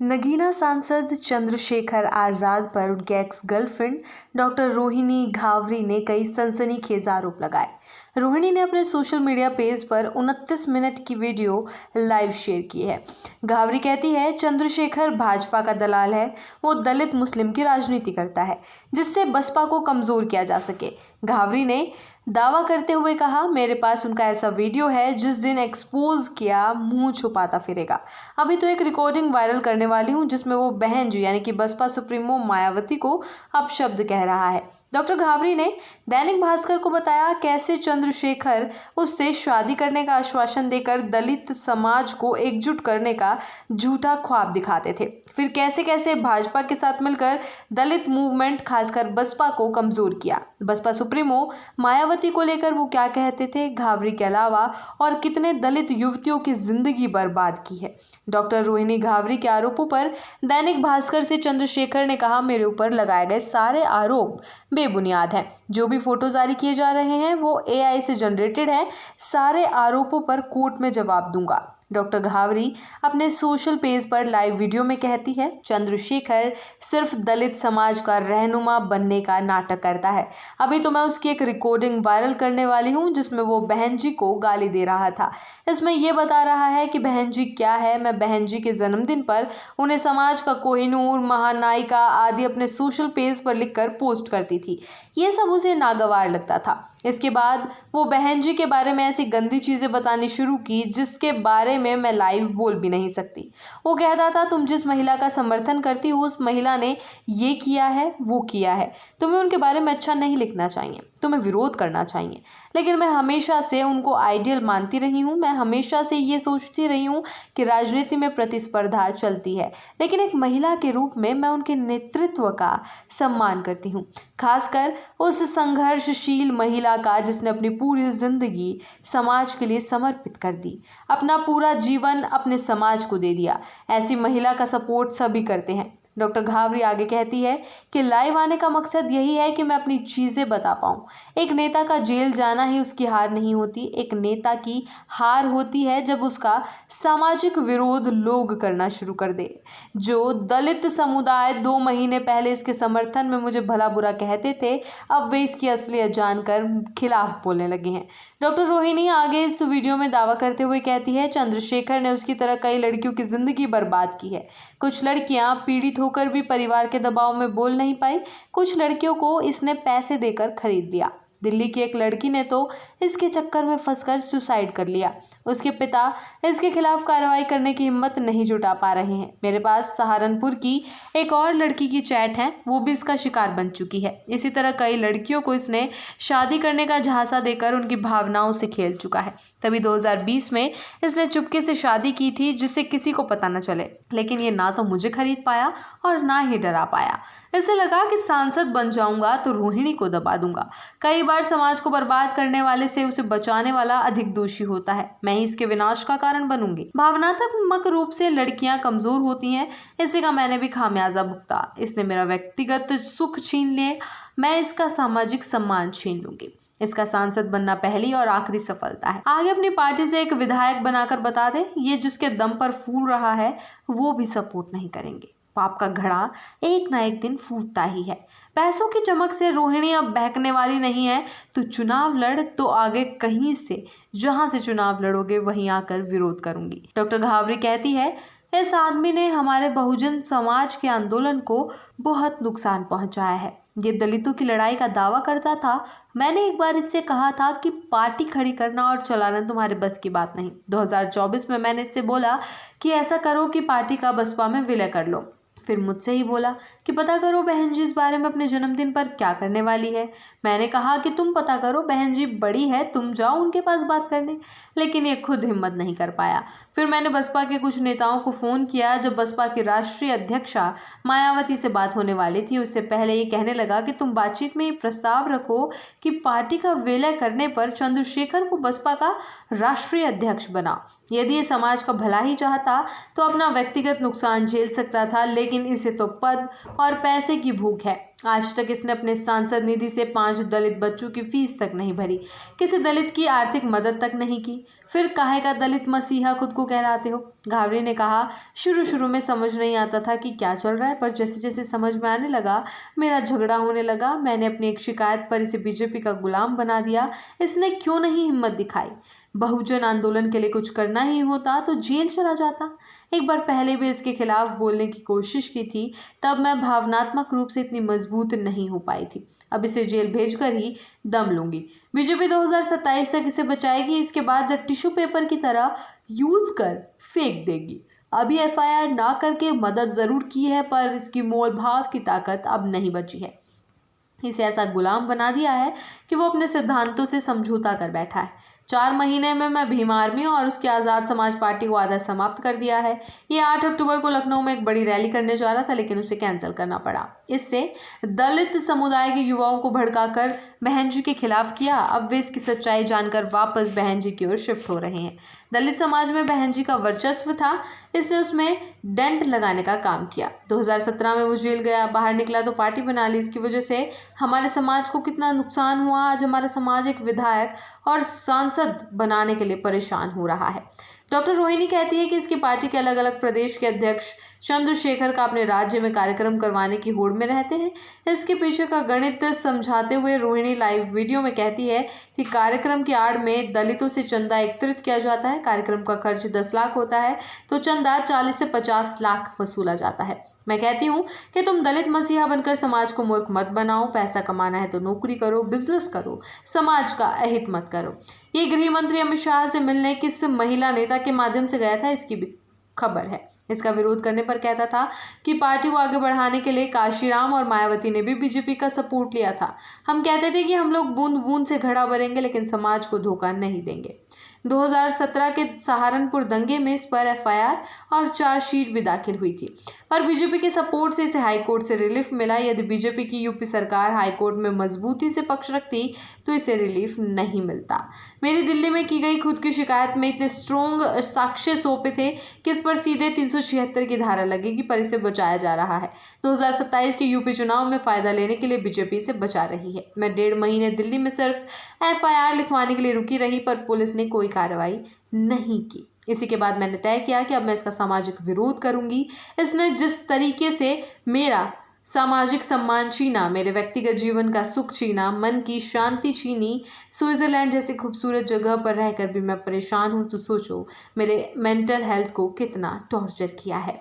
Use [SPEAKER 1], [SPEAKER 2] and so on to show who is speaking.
[SPEAKER 1] नगीना सांसद चंद्रशेखर आजाद पर उनके ex girlfriend doctor Rohini Ghavri ने कई सनसनीखेज आरोप लगाए। रोहिणी ने अपने सोशल मीडिया पेज पर 29 मिनट की वीडियो लाइव शेयर की है। घावरी कहती है, चंद्रशेखर भाजपा का दलाल है। वो दलित मुस्लिम की राजनीति करता है जिससे बसपा को कमजोर किया जा सके। घावरी ने दावा करते हुए कहा, मेरे पास उनका ऐसा वीडियो है जिस दिन एक्सपोज किया मुंह छुपाता फिरेगा। अभी तो एक रिकॉर्डिंग वायरल करने वाली हूं जिसमें वो बहन जी यानी कि बसपा सुप्रीमो मायावती को अपशब्द कह रहा है। डॉक्टर घावरी ने दैनिक भास्कर को बताया कैसे चंद्रशेखर उससे शादी करने का आश्वासन देकर दलित समाज को एकजुट करने का झूठा ख्वाब दिखाते थे, फिर कैसे कैसे भाजपा के साथ मिलकर दलित मूवमेंट खासकर बसपा को कमजोर किया। बसपा सुप्रीमो मायावती को लेकर वो क्या कहते थे, घावरी के अलावा और कितने दलित युवतियों की जिंदगी बर्बाद की है। डॉक्टर रोहिणी घावरी के आरोपों पर दैनिक भास्कर से चंद्रशेखर ने कहा, मेरे ऊपर लगाए गए सारे आरोप बेबुनियाद है। जो भी फोटो जारी किए जा रहे हैं वो एआई से जनरेटेड है। सारे आरोपों पर कोर्ट में जवाब दूंगा। डॉक्टर घावरी अपने सोशल पेज पर लाइव वीडियो में कहती है, चंद्रशेखर सिर्फ दलित समाज का रहनुमा बनने का नाटक करता है। अभी तो मैं उसकी एक रिकॉर्डिंग वायरल करने वाली हूँ जिसमें वो बहन जी को गाली दे रहा था। इसमें ये बता रहा है कि बहन जी क्या है। मैं बहन जी के जन्मदिन पर उन्हें समाज का कोहिनूर, महानायिका आदि अपने सोशल पेज पर लिखकर पोस्ट करती थी। ये सब उसे नागवार लगता था। इसके बाद वो बहन जी के बारे में ऐसी गंदी चीजें बतानी शुरू की जिसके बारे में मैं लाइव बोल भी नहीं सकती। वो कहता था, तुम जिस महिला का समर्थन करती हो उस महिला ने ये किया है, वो किया है। तुम्हें उनके बारे में अच्छा नहीं लिखना चाहिए, तुम्हें विरोध करना चाहिए। लेकिन मैं हमेशा से उनको आइडियल मानती रही हूँ। मैं हमेशा से ये सोचती रही हूँ कि राजनीति में प्रतिस्पर्धा चलती है, लेकिन एक महिला के रूप में मैं उनके नेतृत्व का सम्मान करती हूँ, खासकर उस संघर्षशील महिला का जिसने अपनी पूरी जिंदगी समाज के लिए समर्पित कर दी, अपना पूरा जीवन अपने समाज को दे दिया। ऐसी महिला का सपोर्ट सभी करते हैं। डॉक्टर घावरी आगे कहती है कि लाइव आने का मकसद यही है कि मैं अपनी चीजें बता पाऊं। एक नेता का जेल जाना ही उसकी हार नहीं होती। एक नेता की हार होती है जब उसका सामाजिक विरोध लोग करना शुरू कर दे। जो दलित समुदाय 2 महीने पहले इसके समर्थन में मुझे भला बुरा कहते थे, अब वे इसकी असलियत जानकर खिलाफ बोलने लगे हैं। डॉक्टर रोहिणी आगे इस वीडियो में दावा करते हुए कहती है, चंद्रशेखर ने उसकी तरह कई लड़कियों की जिंदगी बर्बाद की है। कुछ लड़कियां पीड़ित होकर भी परिवार के दबाव में बोल नहीं पाई। कुछ लड़कियों को इसने पैसे देकर खरीद लिया। दिल्ली की एक लड़की ने तो इसके चक्कर में फंसकर सुसाइड कर लिया। उसके पिता इसके खिलाफ कार्रवाई करने की हिम्मत नहीं जुटा पा रहे हैं। मेरे पास सहारनपुर की एक और लड़की की चैट है, वो भी इसका शिकार बन चुकी है। इसी तरह कई लड़कियों को इसने शादी करने का झांसा देकर उनकी भावनाओं से खेल चुका है। तभी 2020 में इसने चुपके से शादी की थी जिससे किसी को पता न चले, लेकिन ये ना तो मुझे खरीद पाया और ना ही डरा पाया। इसे लगा कि सांसद बन जाऊंगा तो रोहिणी को दबा दूंगा। कई बार समाज को बर्बाद करने वाले से उसे बचाने वाला अधिक दोषी होता है। मैं ही इसके विनाश का कारण बनूंगी। भावनात्मक रूप से लड़कियां कमजोर होती हैं, इसी का मैंने भी खामियाजा भुगता। इसने मेरा व्यक्तिगत सुख छीन लिए, मैं इसका सामाजिक सम्मान छीन लूंगी। इसका सांसद बनना पहली और आखिरी सफलता है। आगे अपनी पार्टी से एक विधायक बनाकर बता दे, ये जिसके दम पर फूल रहा है वो भी सपोर्ट नहीं करेंगे। पाप का घड़ा एक ना एक दिन फूटता ही है। पैसों की चमक से रोहिणी अब बहकने वाली नहीं है। तो चुनाव लड़ तो आगे कहीं से, जहां से चुनाव लड़ोगे वहीं आकर विरोध करूंगी। डॉक्टर घावरी कहती है, इस आदमी ने हमारे बहुजन समाज के आंदोलन को बहुत नुकसान पहुंचाया है। ये दलितों की लड़ाई का दावा करता था। मैंने एक बार इससे कहा था कि पार्टी खड़ी करना और चलाना तुम्हारे बस की बात नहीं। 2024 में मैंने इससे बोला कि ऐसा करो कि पार्टी का बसपा में विलय कर लो। फिर मुझसे ही बोला कि पता करो बहन जी इस बारे में अपने जन्मदिन पर क्या करने वाली है। मैंने कहा कि तुम पता करो, बहन जी बड़ी है, तुम जाओ उनके पास बात करने। लेकिन ये खुद हिम्मत नहीं कर पाया। फिर मैंने बसपा के कुछ नेताओं को फ़ोन किया। जब बसपा की राष्ट्रीय अध्यक्षा मायावती से बात होने वाली थी, उससे पहले ये कहने लगा कि तुम बातचीत में ये प्रस्ताव रखो कि पार्टी का विलय करने पर चंद्रशेखर को बसपा का राष्ट्रीय अध्यक्ष बनाओ। यदि ये समाज का भला ही चाहता तो अपना व्यक्तिगत नुकसान झेल सकता था, लेकिन लेकिन इसे तो पद और पैसे की भूख है। आज तक इसने अपने सांसद निधि से 5 दलित बच्चों की फीस तक नहीं भरी, किसी दलित की आर्थिक मदद तक नहीं की, फिर काहे का दलित मसीहा खुद को कहलाते हो। घावरे ने कहा, शुरू में समझ नहीं आता था कि क्या चल रहा है, पर जैसे जैसे समझ में आने लगा मेरा झगड़ा होने लगा। मैंने अपनी एक शिकायत पर इसे बीजेपी का गुलाम बना दिया। इसने क्यों नहीं हिम्मत दिखाई? बहुजन आंदोलन के लिए कुछ करना ही होता तो जेल चला जाता। एक बार पहले भी इसके खिलाफ बोलने की कोशिश की थी, तब मैं भावनात्मक रूप से इतनी मजबूत नहीं हो पाई थी। अब इसे जेल भेजकर ही दम लूंगी। बीजेपी 2027 तक इसे बचाएगी, इसके बाद टिश्यू पेपर की तरह यूज कर फेंक देगी। अभी एफआईआर ना करके मदद जरूर की है, पर इसकी मोल भाव की ताकत अब नहीं बची है। इसे ऐसा गुलाम बना दिया है कि वो अपने सिद्धांतों से समझौता कर बैठा है। 4 महीने में मैं भीम आर्मी और उसकी आज़ाद समाज पार्टी को आधा समाप्त कर दिया है। ये 8 अक्टूबर को लखनऊ में एक बड़ी रैली करने जा रहा था, लेकिन उसे कैंसिल करना पड़ा। इससे दलित समुदाय के युवाओं को भड़काकर बहन जी के खिलाफ किया। अब वे इसकी सच्चाई जानकर वापस बहन जी की ओर शिफ्ट हो रहे हैं। दलित समाज में बहन जी का वर्चस्व था, इसने उसमें डेंट लगाने का काम किया। 2017 में वो जेल गया, बाहर निकला तो पार्टी बना ली। इसकी वजह से हमारे समाज को कितना नुकसान हुआ। आज हमारा समाज एक विधायक और सांसद बनाने के लिए परेशान हो रहा है। डॉक्टर रोहिणी कहती है कि इसकी पार्टी के अलग अलग प्रदेश के अध्यक्ष चंद्रशेखर का अपने राज्य में कार्यक्रम करवाने की होड़ में रहते हैं। इसके पीछे का गणित समझाते हुए रोहिणी लाइव वीडियो में कहती है कि कार्यक्रम की आड़ में दलितों से चंदा एकत्रित किया जाता है। कार्यक्रम का खर्च 10 लाख होता है तो चंदा 40 से 50 लाख वसूला जाता है। मैं कहती हूँ कि तुम दलित मसीहा बनकर समाज को मूर्ख मत बनाओ। पैसा कमाना है तो नौकरी करो, बिजनेस करो, समाज का अहित मत करो। ये गृह मंत्री अमित शाह से मिलने किस महिला नेता के माध्यम से गया था, इसकी भी खबर है। इसका विरोध करने पर कहता था कि पार्टी को आगे बढ़ाने के लिए काशीराम और मायावती ने भी बीजेपी का सपोर्ट लिया था। हम कहते थे कि हम लोग बूंद बूंद से घड़ा भरेंगे, लेकिन समाज को धोखा नहीं देंगे। 2017 के सहारनपुर दंगे में इस पर एफआईआर और चार्जशीट भी दाखिल हुई थी, पर बीजेपी के सपोर्ट से इसे हाईकोर्ट से रिलीफ मिला। यदि बीजेपी की यूपी सरकार हाईकोर्ट में मजबूती से पक्ष रखती तो इसे रिलीफ नहीं मिलता। मेरी दिल्ली में की गई खुद की शिकायत में इतने स्ट्रोंग साक्ष्य सौंपे थे कि इस पर सीधे 376 की धारा लगेगी, पर इसे बचाया जा रहा है। 2027 के यूपी चुनाव में फायदा लेने के लिए बीजेपी इसे बचा रही है। मैं 1.5 महीने दिल्ली में सिर्फ एफआईआर लिखवाने के लिए रुकी रही, पर पुलिस ने कोई कार्रवाई नहीं की। इसी के बाद मैंने तय किया कि अब मैं इसका सामाजिक विरोध करूंगी। इसने जिस तरीके से मेरा सामाजिक सम्मान छीना, मेरे व्यक्तिगत जीवन का सुख छीना, मन की शांति छीनी, स्विट्जरलैंड जैसी खूबसूरत जगह पर रहकर भी मैं परेशान हूं, तो सोचो मेरे मेंटल हेल्थ को कितना टॉर्चर किया है।